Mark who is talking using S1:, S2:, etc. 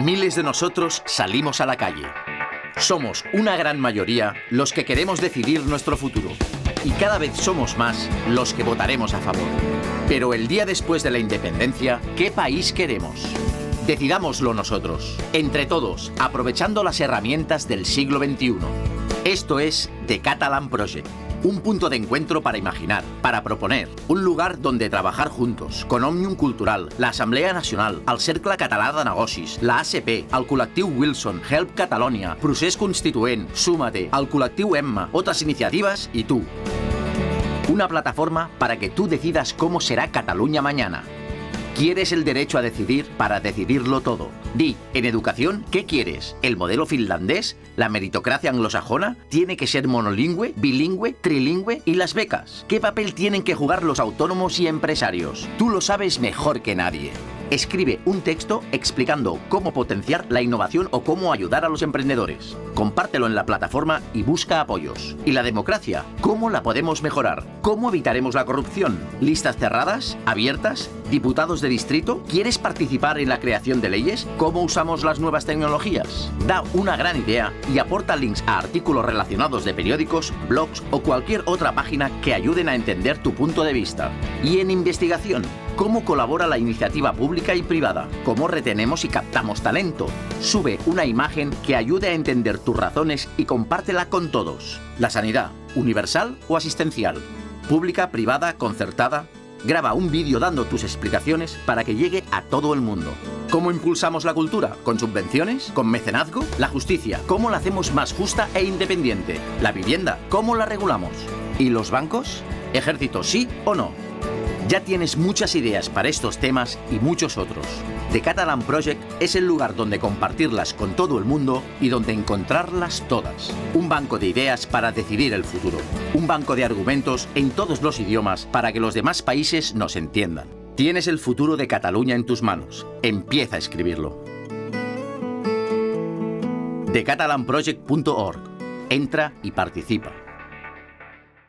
S1: Miles de nosotros salimos a la calle. Somos una gran mayoría los que queremos decidir nuestro futuro. Y cada vez somos más los que votaremos a favor. Pero el día después de la independencia, ¿qué país queremos? Decidámoslo nosotros, entre todos, aprovechando las herramientas del siglo XXI. Esto es The Catalan Project. Un punto de encuentro para imaginar, para proponer. Un lugar donde trabajar juntos, con Òmnium Cultural, l'Assemblea Nacional, el Cercle Català de Negocis, la ACP, el col·lectiu Wilson, Help Catalonia, Procés Constituent, Súmate, el col·lectiu Emma, otras iniciativas y tú. Una plataforma para que tú decidas cómo será Cataluña mañana. ¿Quieres el derecho a decidir para decidirlo todo? Di, en educación, ¿qué quieres? ¿El modelo finlandés? ¿La meritocracia anglosajona? ¿Tiene que ser monolingüe, bilingüe, trilingüe? ¿Y las becas? ¿Qué papel tienen que jugar los autónomos y empresarios? Tú lo sabes mejor que nadie. Escribe un texto explicando cómo potenciar la innovación o cómo ayudar a los emprendedores. Compártelo en la plataforma y busca apoyos. ¿Y la democracia? ¿Cómo la podemos mejorar? ¿Cómo evitaremos la corrupción? ¿Listas cerradas? ¿Abiertas? ¿Diputados de distrito? ¿Quieres participar en la creación de leyes? ¿Cómo usamos las nuevas tecnologías? Da una gran idea y aporta links a artículos relacionados de periódicos, blogs o cualquier otra página que ayuden a entender tu punto de vista. Y en investigación, ¿cómo colabora la iniciativa pública y privada? ¿Cómo retenemos y captamos talento? Sube una imagen que ayude a entender tus razones y compártela con todos. La sanidad, ¿universal o asistencial? ¿Pública, privada, concertada? Graba un vídeo dando tus explicaciones para que llegue a todo el mundo. ¿Cómo impulsamos la cultura? ¿Con subvenciones? ¿Con mecenazgo? La justicia, ¿cómo la hacemos más justa e independiente? La vivienda, ¿cómo la regulamos? ¿Y los bancos? ¿Ejército, sí o no? Ya tienes muchas ideas para estos temas y muchos otros. The Catalan Project es el lugar donde compartirlas con todo el mundo y donde encontrarlas todas. Un banco de ideas para decidir el futuro. Un banco de argumentos en todos los idiomas para que los demás países nos entiendan. Tienes el futuro de Cataluña en tus manos. Empieza a escribirlo. thecatalanproject.org. Entra y participa.